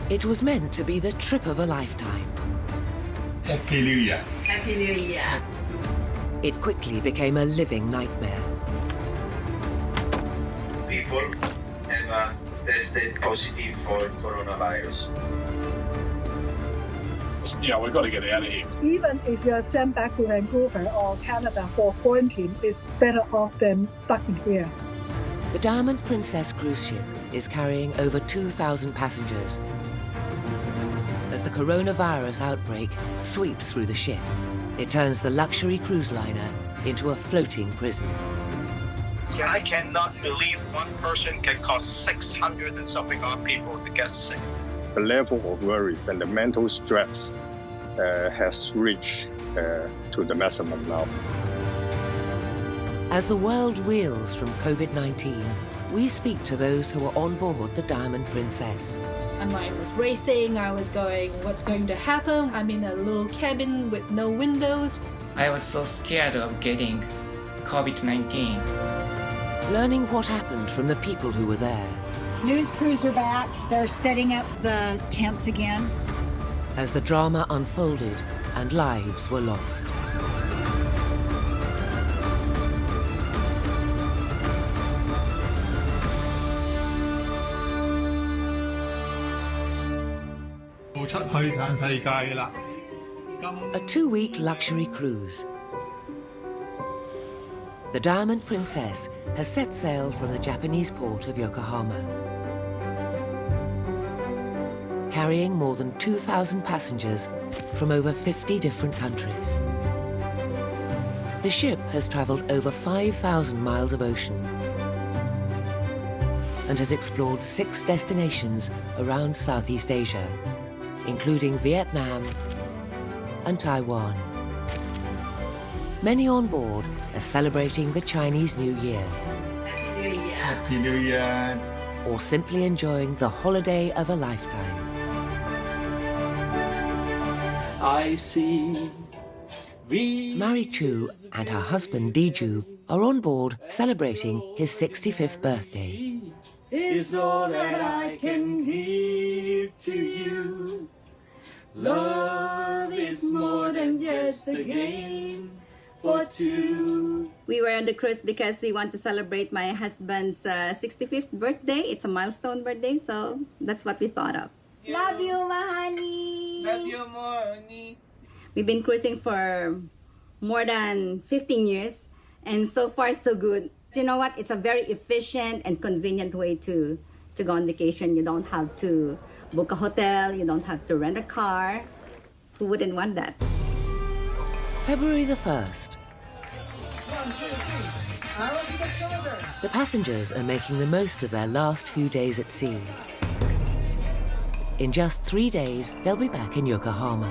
It was meant to be the trip of a lifetime. Happy New Year. Happy New Year. It quickly became a living nightmare. People have tested positive for coronavirus. Yeah, we've got to get out of here. Even if you are sent back to Vancouver or Canada for quarantine, it's better off than stuck in here. The Diamond Princess cruise ship is carrying over 2,000 passengers as the coronavirus outbreak sweeps through the ship. It turns the luxury cruise liner into a floating prison. I cannot believe one person can cause 600 and something odd people to get sick. The level of worries and the mental stress has reached to the maximum now. As the world reels from COVID-19, we speak to those who are on board the Diamond Princess. My mind was racing. I was going, what's going to happen? I'm in a little cabin with no windows. I was so scared of getting COVID-19. Learning what happened from the people who were there. News crews are back. They're setting up the tents again. As the drama unfolded and lives were lost. A 2-week luxury cruise. The Diamond Princess has set sail from the Japanese port of Yokohama, carrying more than 2,000 passengers from over 50 different countries. The ship has traveled over 5,000 miles of ocean and has explored 6 destinations around Southeast Asia, including Vietnam and Taiwan. Many on board are celebrating the Chinese New Year. Happy New Year. Happy New Year. Or simply enjoying the holiday of a lifetime. I see. Mary Chu and her husband Diju are on board celebrating his 65th birthday. Is all that I can give to you. Love is more than just a game for two. We were on the cruise because we want to celebrate my husband's 65th birthday. It's a milestone birthday, so that's what we thought of. Love you, Mahani. Love you more, honey. We've been cruising for more than 15 years, and so far so good. You know what? It's a very efficient and convenient way to go on vacation. You don't have to book a hotel. You don't have to rent a car. Who wouldn't want that? February the 1st. The passengers are making the most of their last few days at sea. In just 3 days, they'll be back in Yokohama.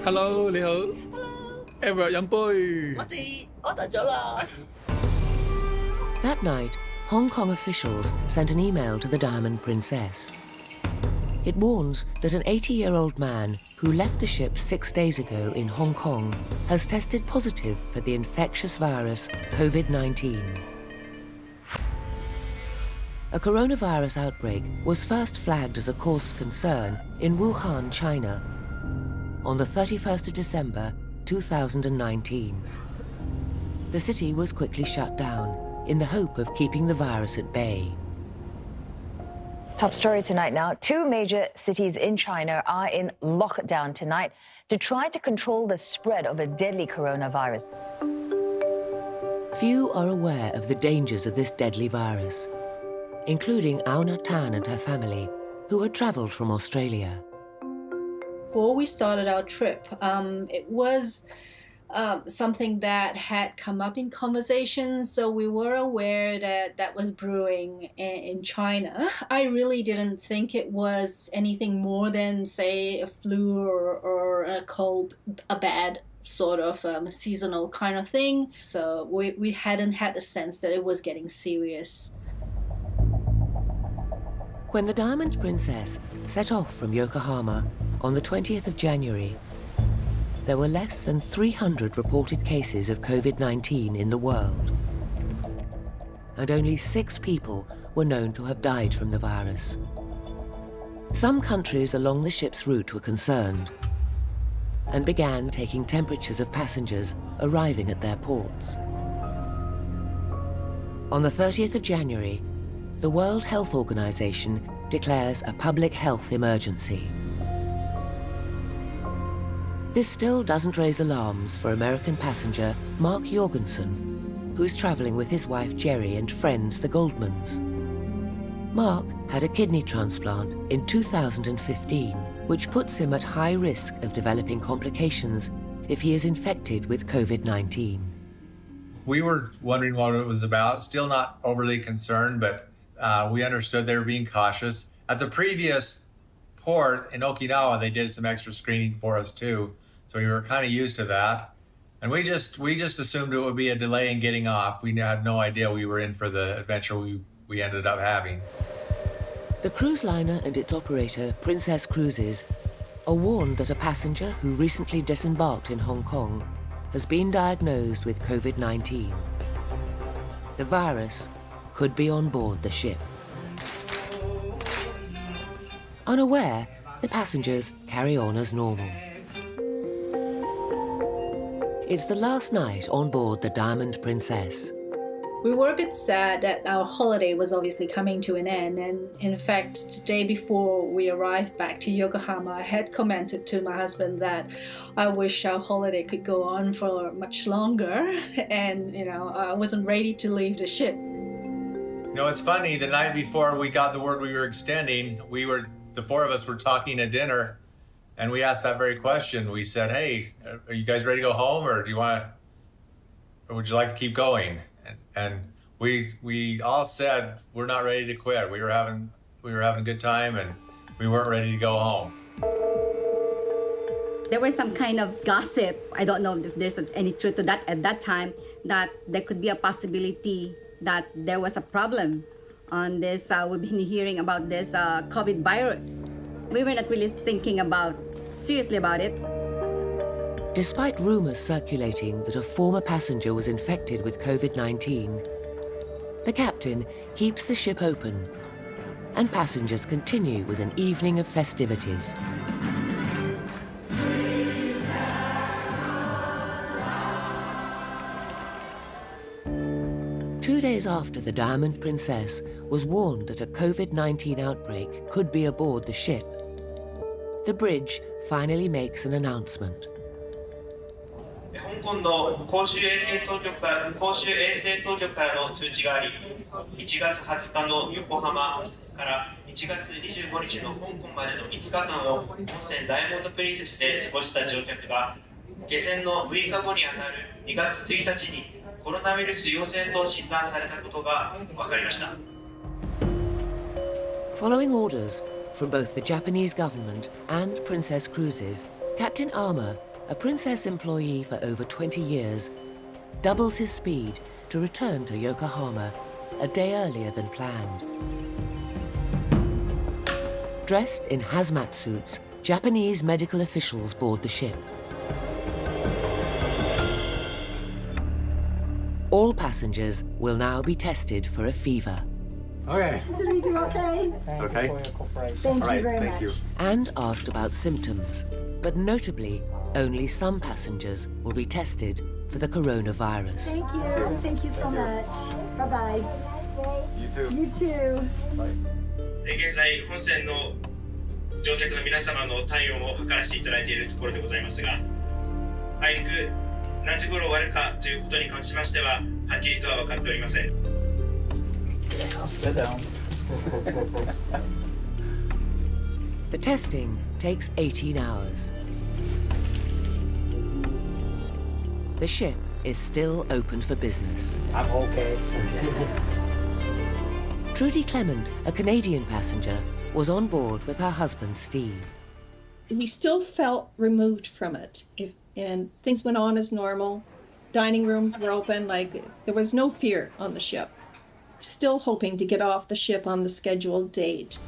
Hello, 你好。Em vào飲杯。order 咗啦。 That night, Hong Kong officials sent an email to the Diamond Princess. It warns that an 80-year-old man who left the ship 6 days ago in Hong Kong has tested positive for the infectious virus COVID-19. A coronavirus outbreak was first flagged as a cause of concern in Wuhan, China, on the 31st of December 2019. The city was quickly shut down in the hope of keeping the virus at bay. Top story tonight now. 2 major cities in China are in lockdown tonight to try to control the spread of a deadly coronavirus. Few are aware of the dangers of this deadly virus, including Auna Tan and her family, who had travelled from Australia. Before we started our trip, it was something that had come up in conversation, so we were aware that that was brewing in China. I really didn't think it was anything more than, say, a flu or a cold, a bad sort of seasonal kind of thing. So we hadn't had the sense that it was getting serious. When the Diamond Princess set off from Yokohama on the 20th of January, there were less than 300 reported cases of COVID-19 in the world. And only 6 people were known to have died from the virus. Some countries along the ship's route were concerned and began taking temperatures of passengers arriving at their ports. On the 30th of January, the World Health Organization declares a public health emergency. This still doesn't raise alarms for American passenger Mark Jorgensen, who's traveling with his wife Jerry and friends the Goldmans. Mark had a kidney transplant in 2015, which puts him at high risk of developing complications if he is infected with COVID-19. We were wondering what it was about, still not overly concerned, but we understood they were being cautious. At the previous port in Okinawa, they did some extra screening for us too, so we were kind of used to that. And we just assumed it would be a delay in getting off. We had no idea we were in for the adventure we ended up having. The cruise liner and its operator, Princess Cruises, are warned that a passenger who recently disembarked in Hong Kong has been diagnosed with COVID-19. The virus could be on board the ship. Unaware, the passengers carry on as normal. It's the last night on board the Diamond Princess. We were a bit sad that our holiday was obviously coming to an end, and in fact, the day before we arrived back to Yokohama, I had commented to my husband that I wish our holiday could go on for much longer, and I wasn't ready to leave the ship. It's funny, the night before we got the word we were extending, the four of us were talking at dinner, and we asked that very question. We said, "Hey, are you guys ready to go home, or would you like to keep going?" And we all said we're not ready to quit. We were having a good time, and we weren't ready to go home. There was some kind of gossip. I don't know if there's any truth to that at that time, that there could be a possibility that there was a problem on this. We've been hearing about this COVID virus. We were not really thinking seriously about it. Despite rumors circulating that a former passenger was infected with COVID-19, the captain keeps the ship open, and passengers continue with an evening of festivities. Two days after the Diamond Princess was warned that a COVID-19 outbreak could be aboard the ship, the bridge finally makes an announcement. 香港の公衆衛生当局からの通知があり、1月20日の横浜から1月25日の香港までの5日間を本船ダイヤモンドプリンセスで過ごした乗客が、下船の6日後にあたる2月1日にコロナウイルス陽性と診断されたことが分かりました。Following orders from both the Japanese government and Princess Cruises, Captain Armour, a Princess employee for over 20 years, doubles his speed to return to Yokohama a day earlier than planned. Dressed in hazmat suits, Japanese medical officials board the ship. All passengers will now be tested for a fever. Okay. Did you do okay? Okay. Thank All right, you very thank much. you. And asked about symptoms, but notably, only some passengers will be tested for the coronavirus. Thank you. Thank you so much. Bye-bye. You too. You too. 現在、本船の乗客の皆様の体温を測らせていただいているところでございますが、あいにく何時頃終わるかということに関しましては、はっきりとは分かっておりません。Sit down. The testing takes 18 hours. The ship is still open for business. I'm okay. Trudy Clement, a Canadian passenger, was on board with her husband, Steve. We still felt removed from it, and things went on as normal. Dining rooms were open, there was no fear on the ship. Still hoping to get off the ship on the scheduled date.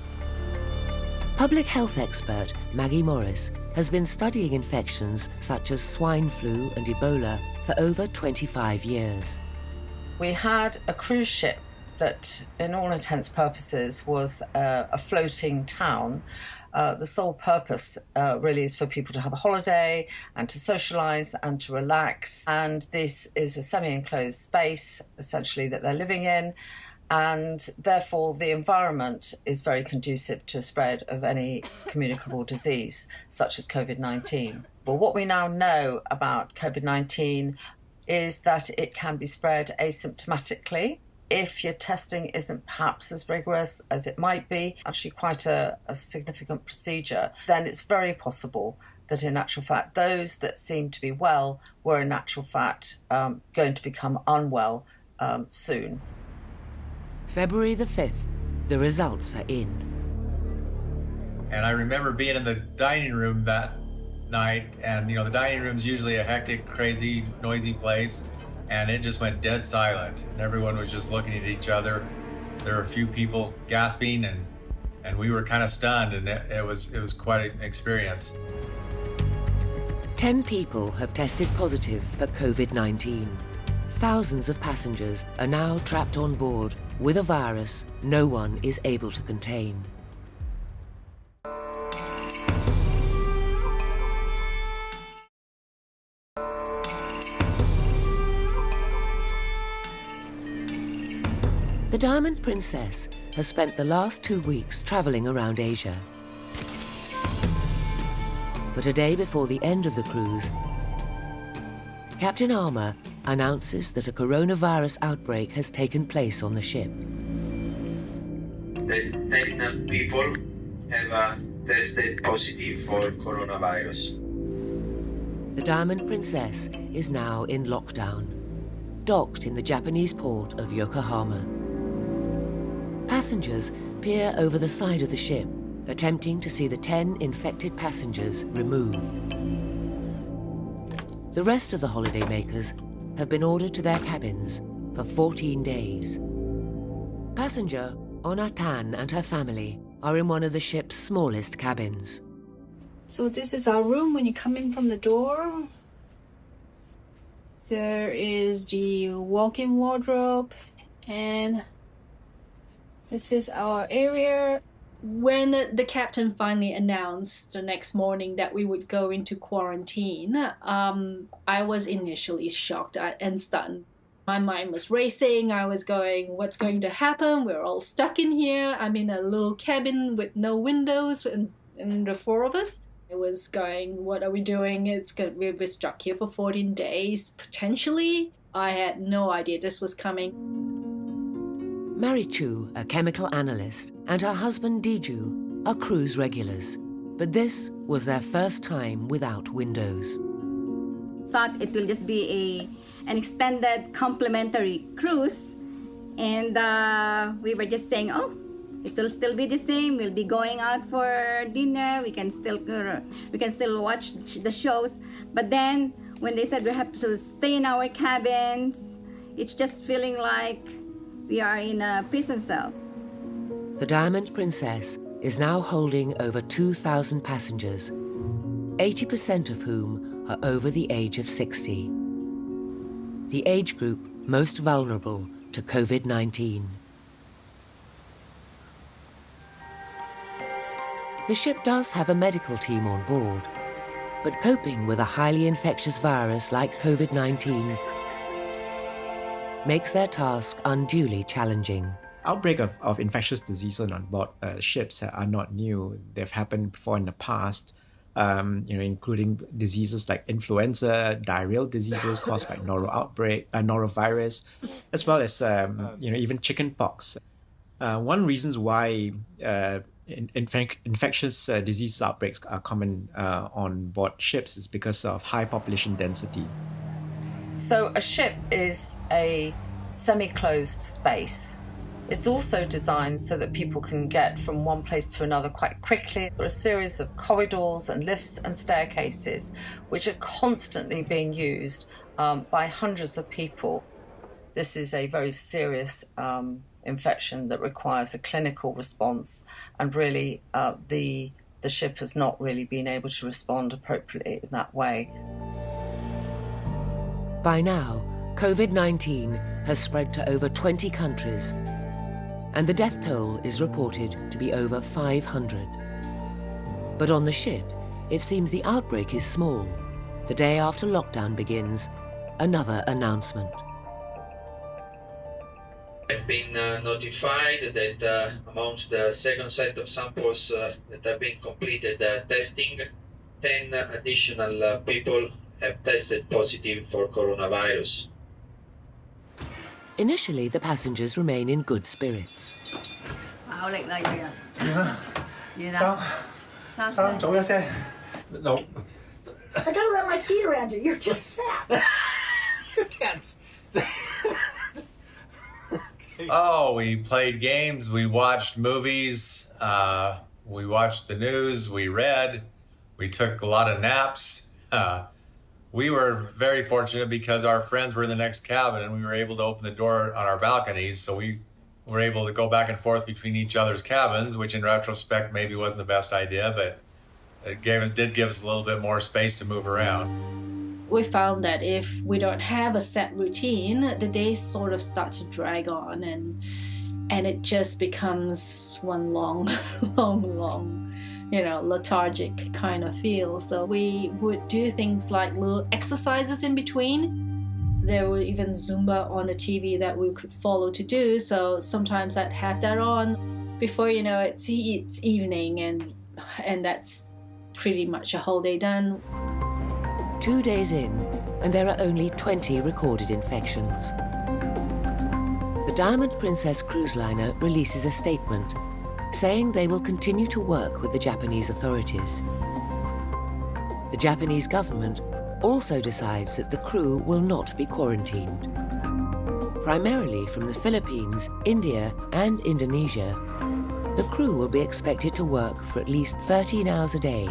Public health expert Maggie Morris has been studying infections such as swine flu and Ebola for over 25 years. We had a cruise ship that, in all intents and purposes, was a floating town. The sole purpose really is for people to have a holiday and to socialise and to relax. And this is a semi-enclosed space, essentially, that they're living in. And therefore, the environment is very conducive to a spread of any communicable disease, such as COVID-19. But what we now know about COVID-19 is that it can be spread asymptomatically. If your testing isn't perhaps as rigorous as it might be, actually quite a significant procedure, then it's very possible that in actual fact those that seem to be well were in actual fact going to become unwell soon. February the 5th, the results are in. And I remember being in the dining room that night, and the dining room's usually a hectic, crazy, noisy place. And it just went dead silent, and everyone was just looking at each other. There were a few people gasping, and we were kind of stunned, and it was quite an experience. 10 people have tested positive for COVID-19. Thousands of passengers are now trapped on board with a virus no one is able to contain. The Diamond Princess has spent the last 2 weeks travelling around Asia. But a day before the end of the cruise, Captain Armour announces that a coronavirus outbreak has taken place on the ship. The 10 people have tested positive for coronavirus. The Diamond Princess is now in lockdown, docked in the Japanese port of Yokohama. Passengers peer over the side of the ship, attempting to see the 10 infected passengers removed. The rest of the holidaymakers have been ordered to their cabins for 14 days. Passenger Onatan and her family are in one of the ship's smallest cabins. So this is our room when you come in from the door. There is the walk-in wardrobe, and this is our area. When the captain finally announced the next morning that we would go into quarantine, I was initially shocked and stunned. My mind was racing. I was going, what's going to happen? We're all stuck in here. I'm in a little cabin with no windows and the four of us. I was going, what are we doing? We're stuck here for 14 days, potentially. I had no idea this was coming. Mary Chu, a chemical analyst, and her husband Diju are cruise regulars. But this was their first time without windows. Thought it will just be an extended complimentary cruise, and we were just saying, oh, it will still be the same. We'll be going out for dinner. We can still watch the shows. But then when they said we have to stay in our cabins, it's just feeling like we are in a prison cell. The Diamond Princess is now holding over 2,000 passengers, 80% of whom are over the age of 60. The age group most vulnerable to COVID-19. The ship does have a medical team on board, but coping with a highly infectious virus like COVID-19 makes their task unduly challenging. Outbreak of infectious disease on board ships are not new. They've happened before in the past, including diseases like influenza, diarrheal diseases caused by norovirus, as well as even chickenpox. One reason why infectious disease outbreaks are common on board ships is because of high population density. So a ship is a semi-closed space. It's also designed so that people can get from one place to another quite quickly. There are a series of corridors and lifts and staircases which are constantly being used by hundreds of people. This is a very serious infection that requires a clinical response, and really the ship has not really been able to respond appropriately in that way. By now, COVID-19 has spread to over 20 countries, and the death toll is reported to be over 500. But on the ship, it seems the outbreak is small. The day after lockdown begins, another announcement. I've been notified that amongst the second set of samples that have been completed testing, 10 additional people have tested positive for coronavirus. Initially, the passengers remain in good spirits. No. I gotta wrap my feet around you. You're just fat. Oh, we played games, we watched movies, we watched the news, we read, we took a lot of naps. We were very fortunate because our friends were in the next cabin and we were able to open the door on our balconies, so we were able to go back and forth between each other's cabins, which in retrospect maybe wasn't the best idea, but it did give us a little bit more space to move around. We found that if we don't have a set routine, the days sort of start to drag on and it just becomes one long, lethargic kind of feel. So we would do things like little exercises in between. There were even Zumba on the TV that we could follow to do. So sometimes I'd have that on. Before you know it, it's evening and that's pretty much a whole day done. 2 days in, and there are only 20 recorded infections. The Diamond Princess cruise liner releases a statement saying they will continue to work with the Japanese authorities. The Japanese government also decides that the crew will not be quarantined. Primarily from the Philippines, India, and Indonesia, the crew will be expected to work for at least 13 hours a day,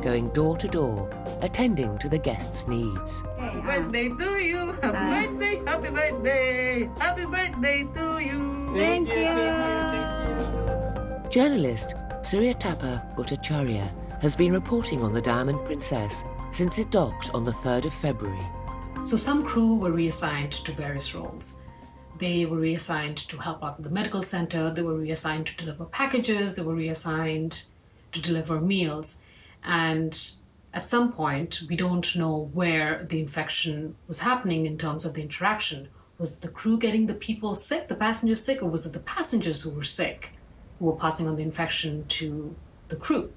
going door to door, attending to the guests' needs. Happy birthday to you. Happy birthday, happy birthday. Happy birthday to you. Thank you. Journalist Suryatapa Bhattacharya has been reporting on the Diamond Princess since it docked on the 3rd of February. So some crew were reassigned to various roles. They were reassigned to help out with the medical center, they were reassigned to deliver packages, they were reassigned to deliver meals. And at some point, we don't know where the infection was happening in terms of the interaction. Was the crew getting the people sick, the passengers sick, or was it the passengers who were sick, who were passing on the infection to the crew?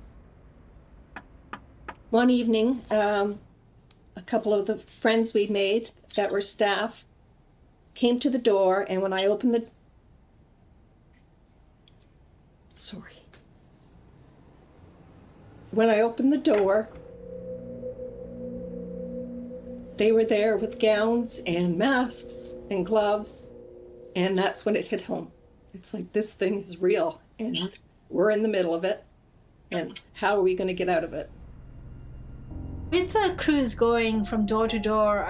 One evening, a couple of the friends we'd made that were staff came to the door, and when I opened the... When I opened the door, they were there with gowns and masks and gloves, and that's when it hit home. It's like, this thing is real, and we're in the middle of it, and how are we going to get out of it? With the crews going from door to door,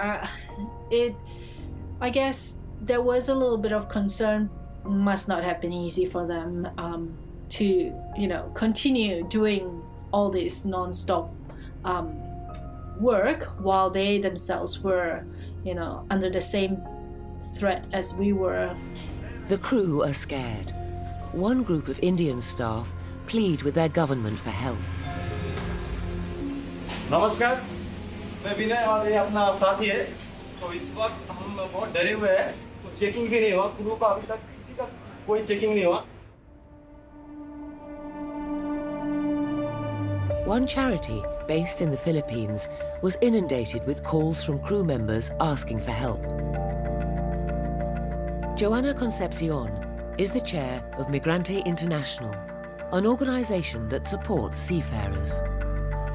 I guess there was a little bit of concern. Must not have been easy for them to, continue doing all this non-stop work while they themselves were, under the same threat as we were. The crew are scared. One group of Indian staff plead with their government for help. नमस्कार, मैं विनय और ये अपना साथी है। तो इस वक्त हम बहुत डरे हुए हैं। तो चेकिंग भी नहीं हुआ, क्रू का अभी तक किसी का कोई चेकिंग नहीं हुआ। One charity, based in the Philippines, was inundated with calls from crew members asking for help. Joanna Concepcion is the chair of Migrante International, an organization that supports seafarers.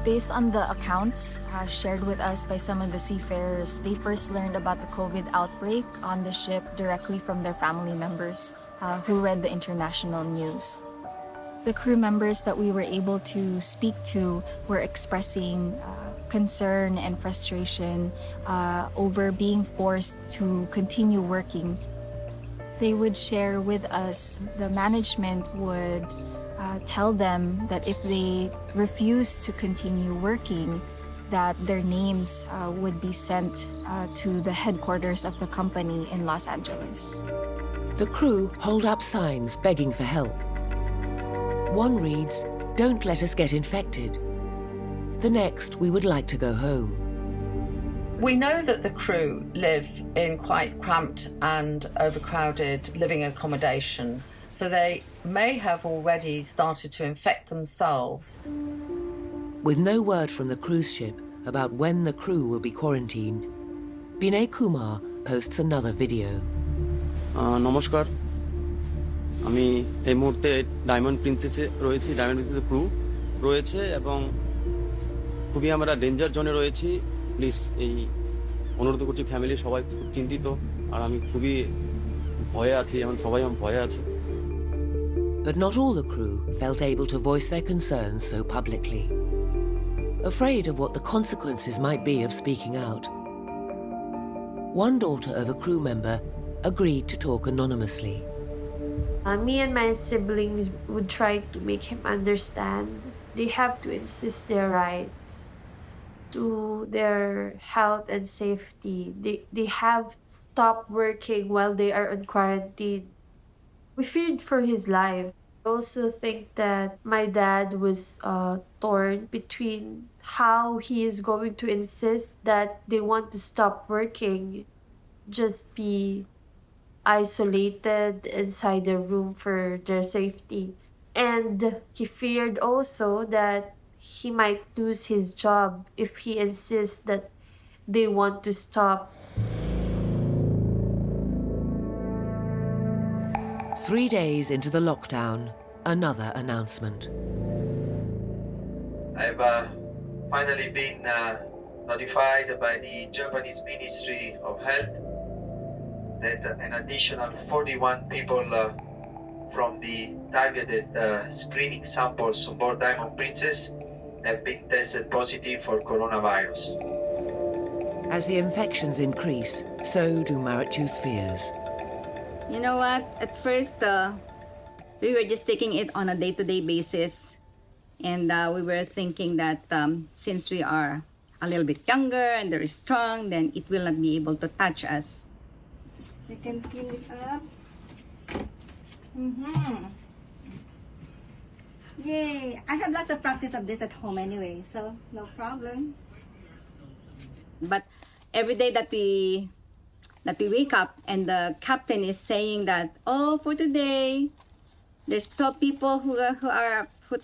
Based on the accounts shared with us by some of the seafarers, they first learned about the COVID outbreak on the ship directly from their family members who read the international news. The crew members that we were able to speak to were expressing concern and frustration over being forced to continue working. They would share with us, the management would tell them that if they refused to continue working, that their names would be sent to the headquarters of the company in Los Angeles. The crew hold up signs begging for help. One reads, "Don't let us get infected." The next, "We would like to go home." We know that the crew live in quite cramped and overcrowded living accommodation, so they may have already started to infect themselves. With no word from the cruise ship about when the crew will be quarantined, Binay Kumar posts another video. নমস্কার, আমি এই মুহূর্তে diamond প্রিন্সেসে রয়েছি। Diamond প্রিন্সেসের crew রয়েছে এবং খুবই আমরা danger জোনে রয়েছি। প্লিজ এই অনুরোধ করছি, ফ্যামিলি সবাই খুব চিন্তিত আর আমি খুবই ভয়ে আছি, এখন সবাই ভয়ে আছে। But not all the crew felt able to voice their concerns so publicly. Afraid of what the consequences might be of speaking out, one daughter of a crew member agreed to talk anonymously. Me and my siblings would try to make him understand they have to insist their rights to their health and safety. They have stopped working while they are on quarantine. We feared for his life. I also think that my dad was torn between how he is going to insist that they want to stop working, just be isolated inside their room for their safety. And he feared also that he might lose his job if he insists that they want to stop. 3 days into the lockdown, another announcement. I've finally been notified by the Japanese Ministry of Health that an additional 41 people from the targeted screening samples on board Diamond Princess have been tested positive for coronavirus. As the infections increase, so do Marichu's fears. You know what? At first, we were just taking it on a day-to-day basis. And we were thinking that since we are a little bit younger and very strong, then it will not be able to touch us. You can clean it up. Yay! I have lots of practice of this at home anyway, so no problem. But every day that we wake up and the captain is saying that, oh, for today, there's 12 people who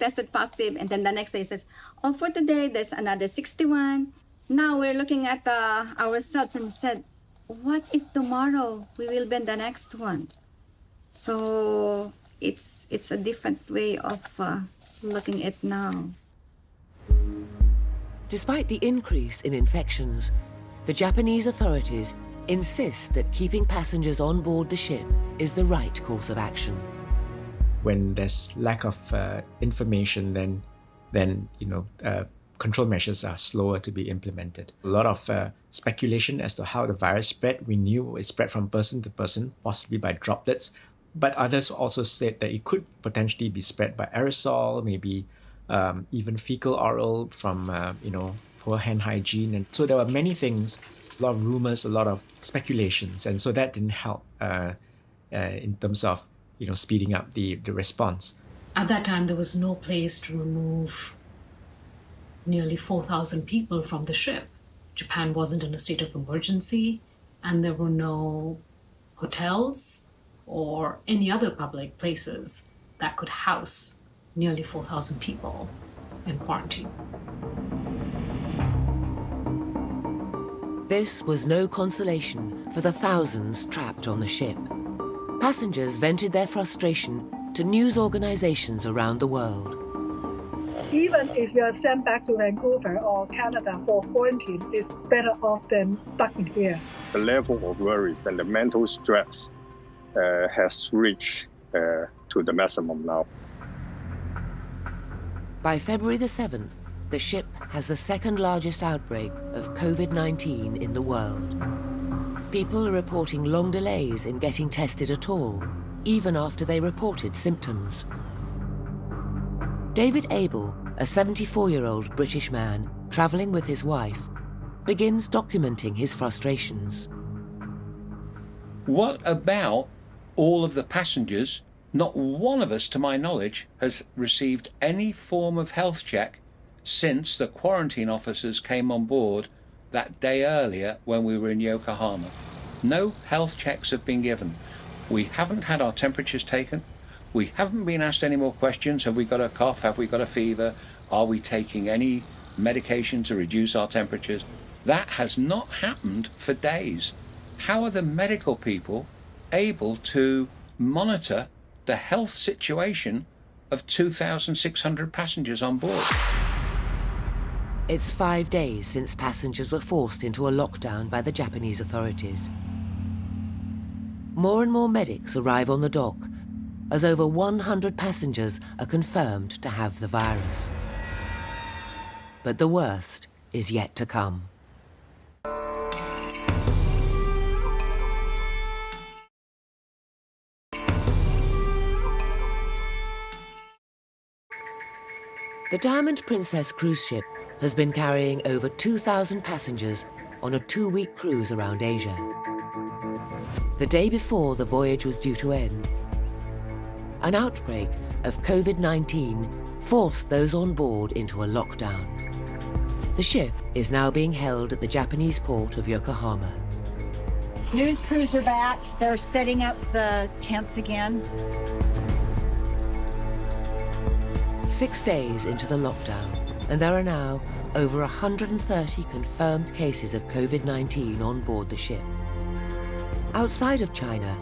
tested positive, and then the next day says, oh, for today, there's another 61. Now we're looking at ourselves and said, what if tomorrow we will be the next one? So it's a different way of looking at now. Despite the increase in infections, the Japanese authorities insist that keeping passengers on board the ship is the right course of action. When there's lack of information, then control measures are slower to be implemented. A lot of speculation as to how the virus spread. We knew it spread from person to person, possibly by droplets, but others also said that it could potentially be spread by aerosol, maybe even fecal oral from poor hand hygiene. And so there were many things, a lot of rumors, a lot of speculations, and so that didn't help in terms of speeding up the response. At that time, there was no place to remove nearly 4,000 people from the ship. Japan wasn't in a state of emergency, and there were no hotels or any other public places that could house nearly 4,000 people in quarantine. This was no consolation for the thousands trapped on the ship. Passengers vented their frustration to news organizations around the world. Even if you are sent back to Vancouver or Canada for quarantine, it's better off than stuck in here. The level of worries and the mental stress has reached to the maximum now. By February the 7th, the ship has the second largest outbreak of COVID-19 in the world. People are reporting long delays in getting tested at all, even after they reported symptoms. David Abel, a 74-year-old British man travelling with his wife, begins documenting his frustrations. What about all of the passengers, not one of us, to my knowledge, has received any form of health check since the quarantine officers came on board that day earlier when we were in Yokohama. No health checks have been given. We haven't had our temperatures taken. We haven't been asked any more questions. Have we got a cough? Have we got a fever? Are we taking any medication to reduce our temperatures? That has not happened for days. How are the medical people able to monitor the health situation of 2,600 passengers on board? It's 5 days since passengers were forced into a lockdown by the Japanese authorities. More and more medics arrive on the dock, as over 100 passengers are confirmed to have the virus. But the worst is yet to come. The Diamond Princess cruise ship has been carrying over 2,000 passengers on a 2-week cruise around Asia. The day before the voyage was due to end, an outbreak of COVID-19 forced those on board into a lockdown. The ship is now being held at the Japanese port of Yokohama. News crews are back. They're setting up the tents again. 6 days into the lockdown, and there are now over 130 confirmed cases of COVID-19 on board the ship. Outside of China,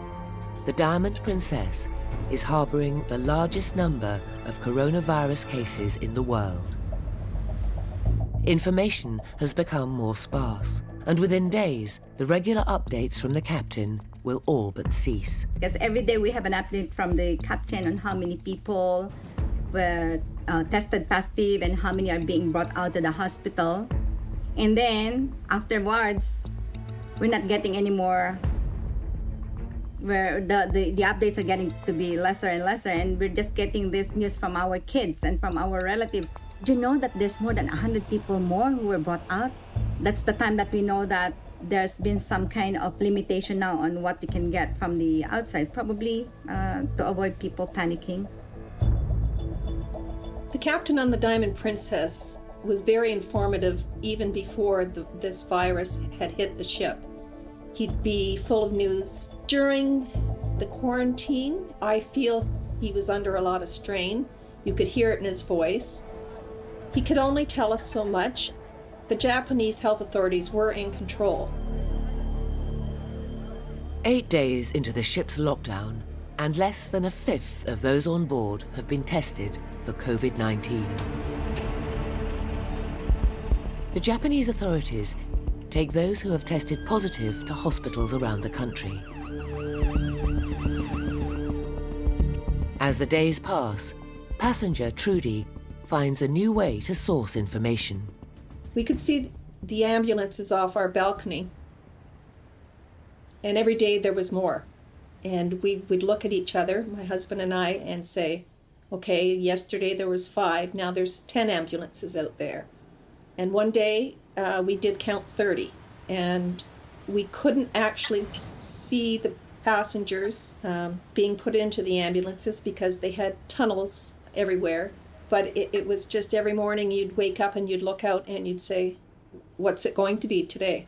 the Diamond Princess is harboring the largest number of coronavirus cases in the world. Information has become more sparse, and within days, the regular updates from the captain will all but cease. Because every day we have an update from the captain on how many people were tested positive and how many are being brought out to the hospital. And then afterwards, we're not getting any more, where the updates are getting to be lesser and lesser, and we're just getting this news from our kids and from our relatives. Do you know that there's more than 100 people more who were brought out? That's the time that we know that there's been some kind of limitation now on what we can get from the outside, probably to avoid people panicking. The captain on the Diamond Princess was very informative even before this virus had hit the ship. He'd be full of news. During the quarantine, I feel he was under a lot of strain. You could hear it in his voice. He could only tell us so much. The Japanese health authorities were in control. 8 days into the ship's lockdown, and less than a fifth of those on board have been tested for COVID-19. The Japanese authorities take those who have tested positive to hospitals around the country. As the days pass, passenger Trudy finds a new way to source information. We could see the ambulances off our balcony, and every day there was more. And we'd look at each other, my husband and I, and say, okay, yesterday there was 5, now there's 10 ambulances out there. And one day we did count 30, and we couldn't actually see the passengers being put into the ambulances because they had tunnels everywhere. But it was just every morning you'd wake up and you'd look out and you'd say, what's it going to be today?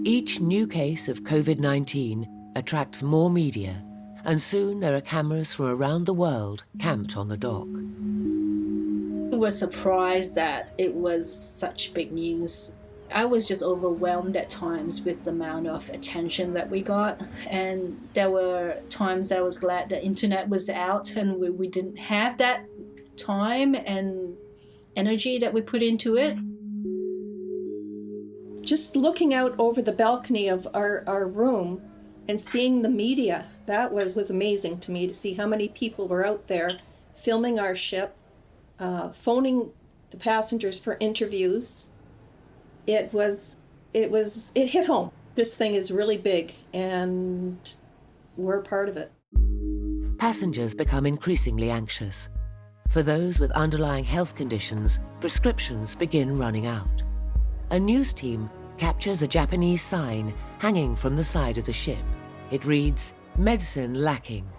Each new case of COVID-19 attracts more media, and soon there are cameras from around the world camped on the dock. We were surprised that it was such big news. I was just overwhelmed at times with the amount of attention that we got, and there were times that I was glad the internet was out and we didn't have that time and energy that we put into it. Just looking out over the balcony of our room and seeing the media, that was amazing to me, to see how many people were out there filming our ship, phoning the passengers for interviews. It hit home. This thing is really big, and we're part of it. Passengers become increasingly anxious. For those with underlying health conditions, prescriptions begin running out. A news team captures a Japanese sign hanging from the side of the ship. It reads, "Medicine lacking."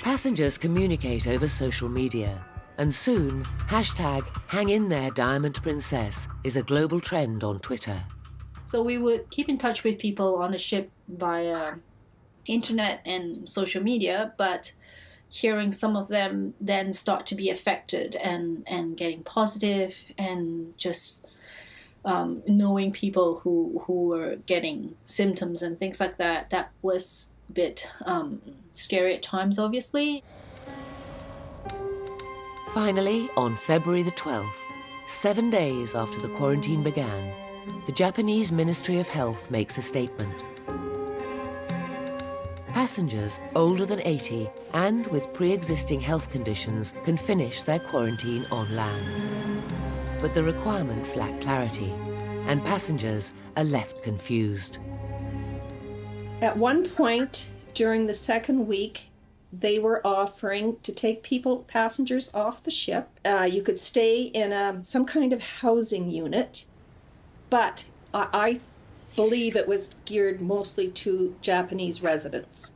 Passengers communicate over social media, and soon, #HangInThere_Diamond_Princess is a global trend on Twitter. So we would keep in touch with people on the ship via internet and social media, but hearing some of them then start to be affected and getting positive, and just knowing people who were getting symptoms and things like that, that was a bit scary at times, obviously. Finally, on February the 12th, 7 days after the quarantine began, the Japanese Ministry of Health makes a statement. Passengers older than 80 and with pre-existing health conditions can finish their quarantine on land. But the requirements lack clarity, and passengers are left confused. At one point during the second week, they were offering to take passengers off the ship. You could stay in some kind of housing unit, but I believe it was geared mostly to Japanese residents.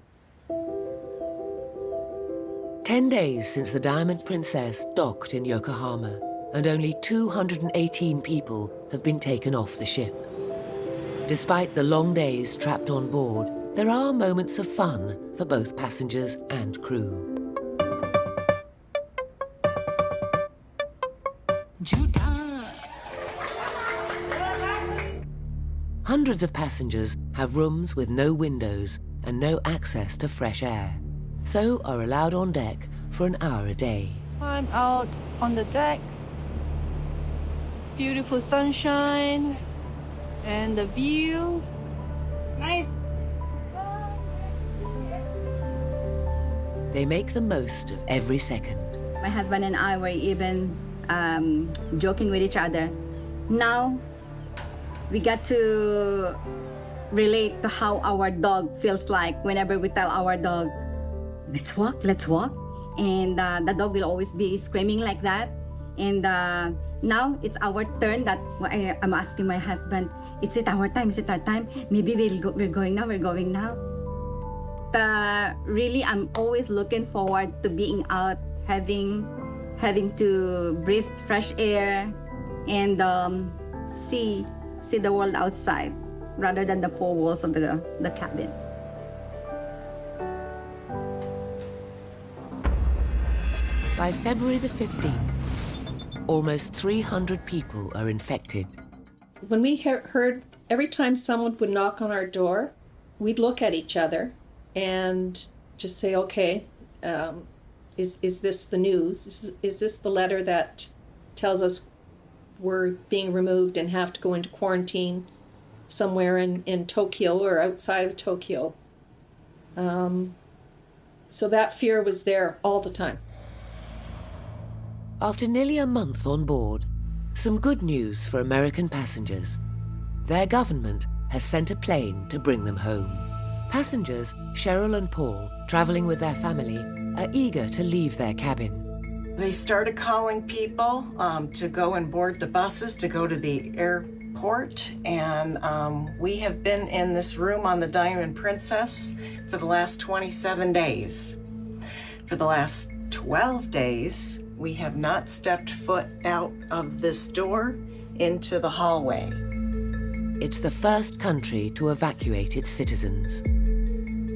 10 days since the Diamond Princess docked in Yokohama, and only 218 people have been taken off the ship. Despite the long days trapped on board, there are moments of fun for both passengers and crew. Hundreds of passengers have rooms with no windows and no access to fresh air, so are allowed on deck for an hour a day. I'm out on the deck. Beautiful sunshine and the view. Nice. They make the most of every second. My husband and I were even joking with each other. Now, we got to relate to how our dog feels like whenever we tell our dog, let's walk, let's walk. And the dog will always be screaming like that. And now it's our turn that I'm asking my husband, is it our time? Is it our time? Maybe we're going now, we're going now. Really, I'm always looking forward to being out, having to breathe fresh air and see the world outside rather than the four walls of the cabin. By February the 15th, almost 300 people are infected. When we heard every time someone would knock on our door, we'd look at each other and just say, okay, is this the news? Is this the letter that tells us we're being removed and have to go into quarantine somewhere in Tokyo or outside of Tokyo? So that fear was there all the time. After nearly a month on board, some good news for American passengers. Their government has sent a plane to bring them home. Passengers Cheryl and Paul, traveling with their family, are eager to leave their cabin. They started calling people to go and board the buses to go to the airport, and we have been in this room on the Diamond Princess for the last 27 days. For the last 12 days, we have not stepped foot out of this door into the hallway. It's the first country to evacuate its citizens.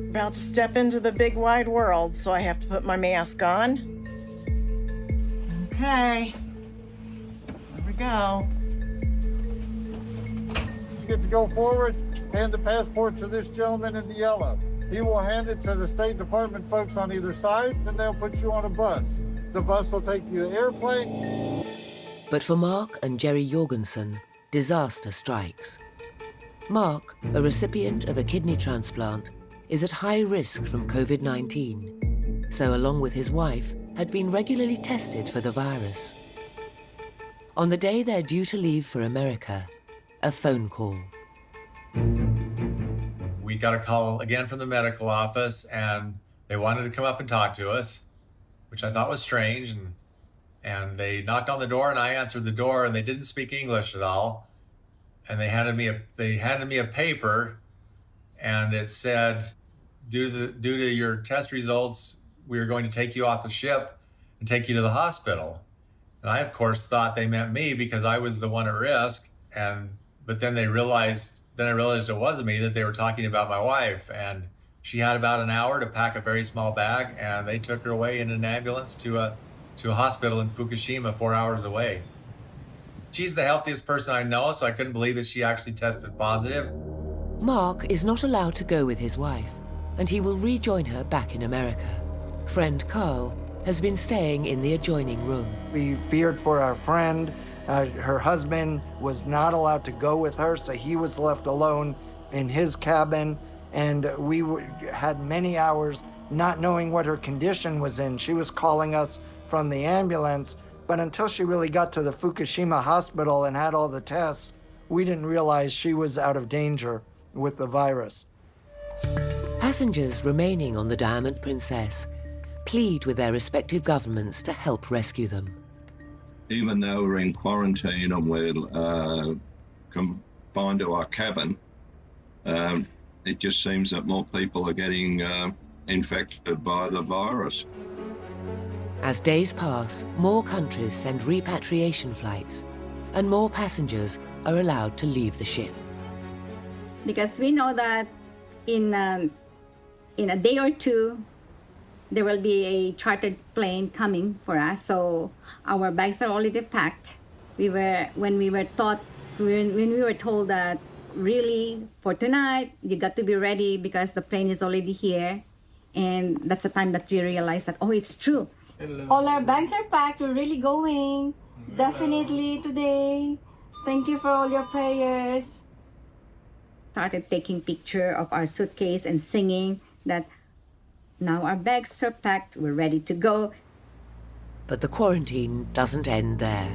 About to step into the big wide world, so I have to put my mask on. Okay, here we go. You get to go forward, hand the passport to this gentleman in the yellow. He will hand it to the State Department folks on either side, then they'll put you on a bus. The bus will take you to the airplane. But for Mark and Jerry Jorgensen, disaster strikes. Mark, a recipient of a kidney transplant, is at high risk from COVID-19, so along with his wife, had been regularly tested for the virus. On the day they're due to leave for America, a phone call. We got a call again from the medical office, and they wanted to come up and talk to us, which I thought was strange. And they knocked on the door, and I answered the door, and they didn't speak English at all. And they handed me a paper, and it said, due to your test results, we are going to take you off the ship and take you to the hospital. And I, of course, thought they meant me because I was the one at risk. But then I realized it wasn't me, that they were talking about my wife. And she had about an hour to pack a very small bag, and they took her away in an ambulance to a hospital in Fukushima, 4 hours away. She's the healthiest person I know, so I couldn't believe that she actually tested positive. Mark is not allowed to go with his wife, and he will rejoin her back in America. Friend Carl has been staying in the adjoining room. We feared for our friend. Her husband was not allowed to go with her, so he was left alone in his cabin, and we had many hours not knowing what her condition was in. She was calling us from the ambulance, but until she really got to the Fukushima hospital and had all the tests, we didn't realize she was out of danger with the virus. Passengers remaining on the Diamond Princess plead with their respective governments to help rescue them. Even though we're in quarantine and we're confined to our cabin, it just seems that more people are getting infected by the virus. As days pass, more countries send repatriation flights, and more passengers are allowed to leave the ship. Because we know that in a day or two, there will be a chartered plane coming for us. So our bags are already packed. When we were told that really for tonight, you got to be ready because the plane is already here. And that's the time that we realized that, oh, it's true. All our bags are packed. We're really going. Definitely today. Thank you for all your prayers. Started taking picture of our suitcase and singing that now our bags are packed, we're ready to go. But the quarantine doesn't end there.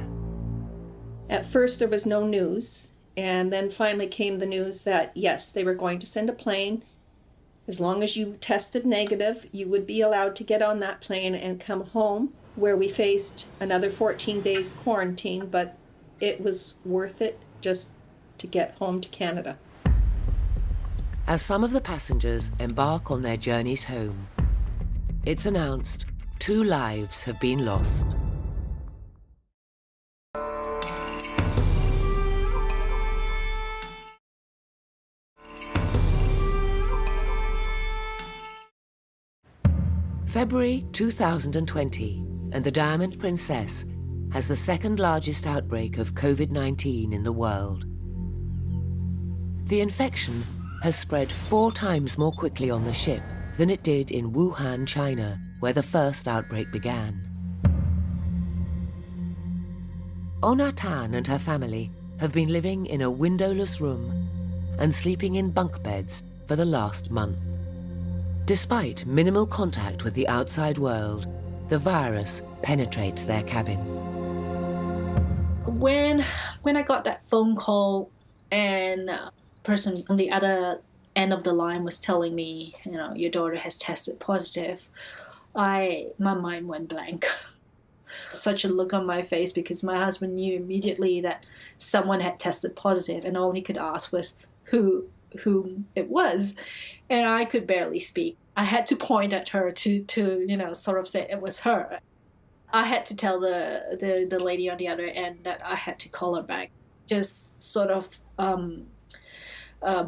At first there was no news, and then finally came the news that yes, they were going to send a plane. As long as you tested negative, you would be allowed to get on that plane and come home, where we faced another 14 days quarantine, but it was worth it just to get home to Canada. As some of the passengers embark on their journeys home, it's announced 2 lives have been lost. February 2020, and the Diamond Princess has the second largest outbreak of COVID-19 in the world. The infection has spread 4 times more quickly on the ship than it did in Wuhan, China, where the first outbreak began. Ona Tan and her family have been living in a windowless room and sleeping in bunk beds for the last month. Despite minimal contact with the outside world, the virus penetrates their cabin. When I got that phone call and person on the other end of the line was telling me, your daughter has tested positive, my mind went blank. Such a look on my face because my husband knew immediately that someone had tested positive, and all he could ask was who it was, and I could barely speak. I had to point at her to sort of say it was her. I had to tell the lady on the other end that I had to call her back. Just sort of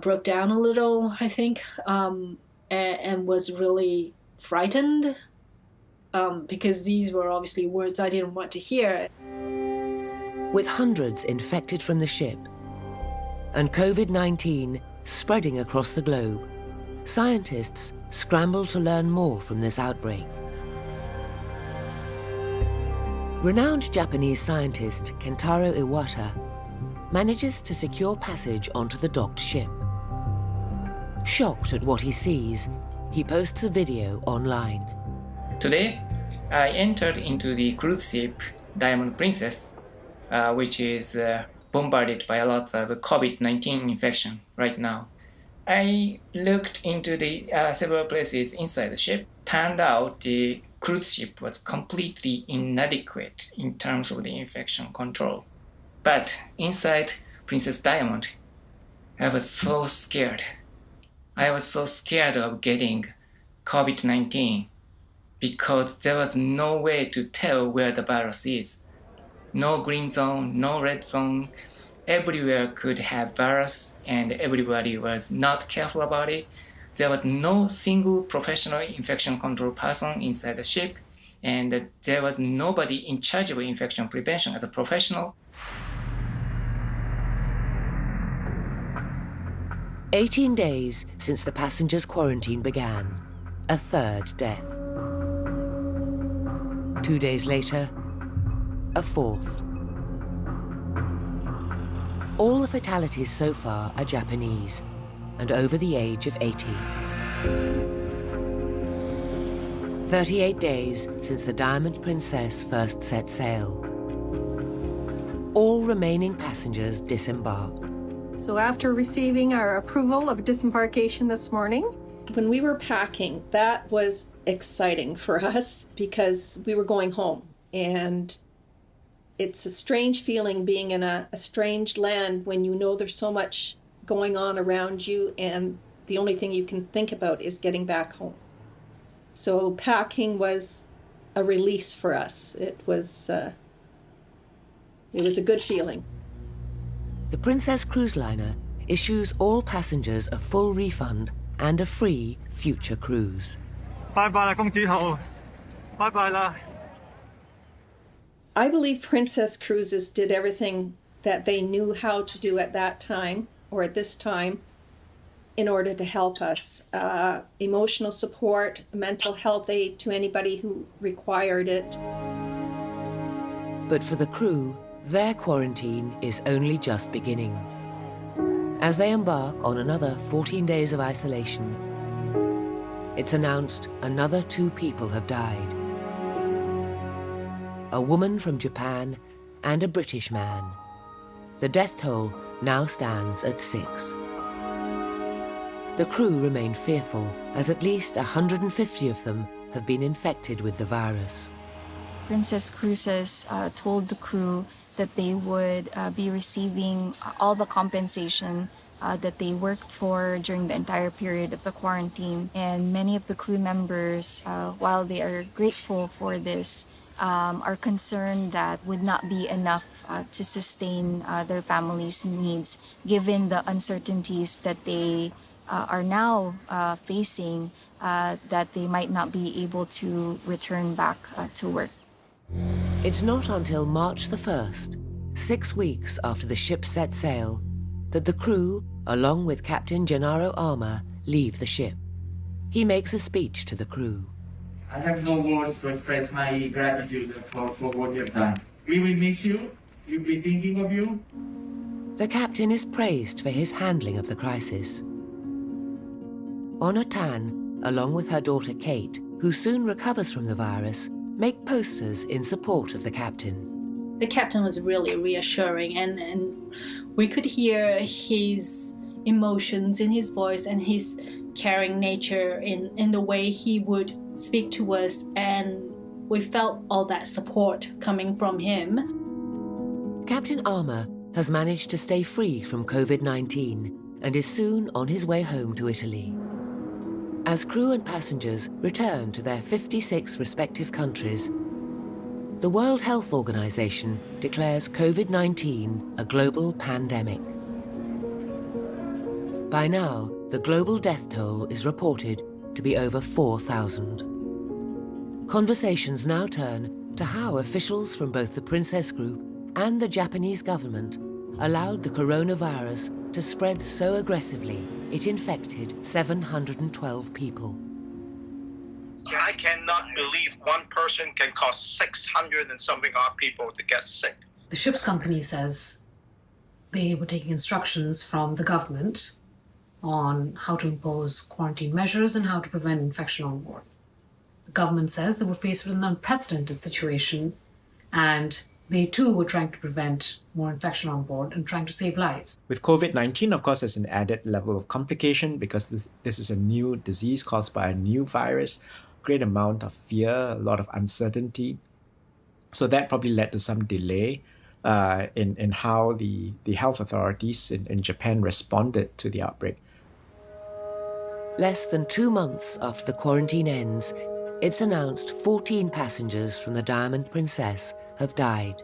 broke down a little, I think, and was really frightened because these were obviously words I didn't want to hear. With hundreds infected from the ship and COVID-19 spreading across the globe, scientists scramble to learn more from this outbreak. Renowned Japanese scientist Kentaro Iwata manages to secure passage onto the docked ship. Shocked at what he sees, he posts a video online. Today, I entered into the cruise ship Diamond Princess, which is bombarded by a lot of COVID-19 infection right now. I looked into the several places inside the ship. Turned out the cruise ship was completely inadequate in terms of the infection control. But inside Princess Diamond, I was so scared. I was so scared of getting COVID-19 because there was no way to tell where the virus is. No green zone, no red zone. Everywhere could have virus and everybody was not careful about it. There was no single professional infection control person inside the ship, and there was nobody in charge of infection prevention as a professional. 18 days since the passengers' quarantine began, a third death. 2 days later, a fourth. All the fatalities so far are Japanese and over the age of 80. 38 days since the Diamond Princess first set sail. All remaining passengers disembark. So after receiving our approval of disembarkation this morning, when we were packing, that was exciting for us because we were going home. And it's a strange feeling being in a strange land when you know there's so much going on around you and the only thing you can think about is getting back home. So packing was a release for us. It was a good feeling. The Princess Cruise Liner issues all passengers a full refund and a free future cruise. Bye-bye 啦，公主號。Bye-bye 啦。 I believe Princess Cruises did everything that they knew how to do at that time, or at this time, in order to help us. Emotional support, mental health aid to anybody who required it. But for the crew, their quarantine is only just beginning. As they embark on another 14 days of isolation, it's announced another 2 people have died. A woman from Japan and a British man. The death toll now stands at 6. The crew remain fearful, as at least 150 of them have been infected with the virus. Princess Cruises told the crew that they would be receiving all the compensation that they worked for during the entire period of the quarantine. And many of the crew members, while they are grateful for this, are concerned that would not be enough to sustain their families' needs, given the uncertainties that they are now facing, that they might not be able to return back to work. It's not until March the 1st, 6 weeks after the ship set sail, that the crew, along with Captain Gennaro Armour, leave the ship. He makes a speech to the crew. I have no words to express my gratitude for what you've done. We will miss you. We'll be thinking of you. The captain is praised for his handling of the crisis. Honor Tan, along with her daughter Kate, who soon recovers from the virus, make posters in support of the captain. The captain was really reassuring, and we could hear his emotions in his voice and his caring nature in the way he would speak to us, and we felt all that support coming from him. Captain Armour has managed to stay free from COVID-19 and is soon on his way home to Italy. As crew and passengers return to their 56 respective countries, the World Health Organization declares COVID-19 a global pandemic. By now, the global death toll is reported to be over 4,000. Conversations now turn to how officials from both the Princess Group and the Japanese government allowed the coronavirus to spread so aggressively it infected 712 people. I cannot believe one person can cause 600 and something odd people to get sick. The ship's company says they were taking instructions from the government on how to impose quarantine measures and how to prevent infection on board. The government says they were faced with an unprecedented situation, and they too were trying to prevent more infection on board and trying to save lives. With COVID-19, of course, there's an added level of complication because this is a new disease caused by a new virus, great amount of fear, a lot of uncertainty. So that probably led to some delay in how the health authorities in Japan responded to the outbreak. Less than 2 months after the quarantine ends, it's announced 14 passengers from the Diamond Princess have died.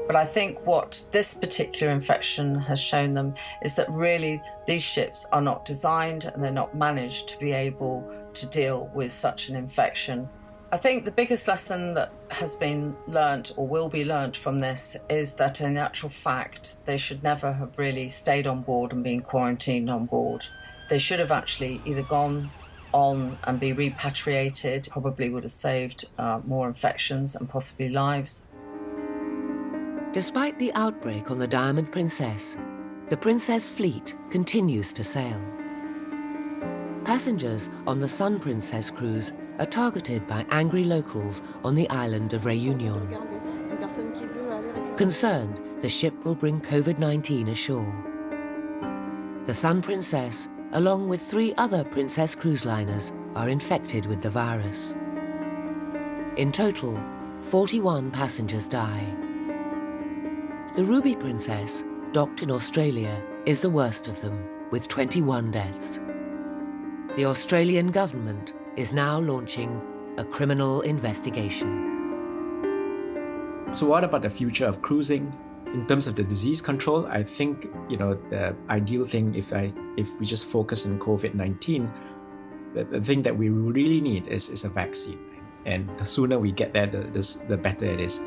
But I think what this particular infection has shown them is that really these ships are not designed and they're not managed to be able to deal with such an infection. I think the biggest lesson that has been learnt or will be learnt from this is that in actual fact they should never have really stayed on board and been quarantined on board. They should have actually either gone on and be repatriated, probably would have saved more infections and possibly lives. Despite the outbreak on the Diamond Princess, the Princess fleet continues to sail. Passengers on the Sun Princess cruise are targeted by angry locals on the island of Réunion. Concerned the ship will bring COVID-19 ashore. The Sun Princess, along with 3 other Princess cruise liners, are infected with the virus. In total, 41 passengers die. The Ruby Princess, docked in Australia, is the worst of them, with 21 deaths. The Australian government is now launching a criminal investigation. So what about the future of cruising? In terms of the disease control, I think, the ideal thing, if we just focus on COVID-19, the thing that we really need is a vaccine. And the sooner we get there, the better it is.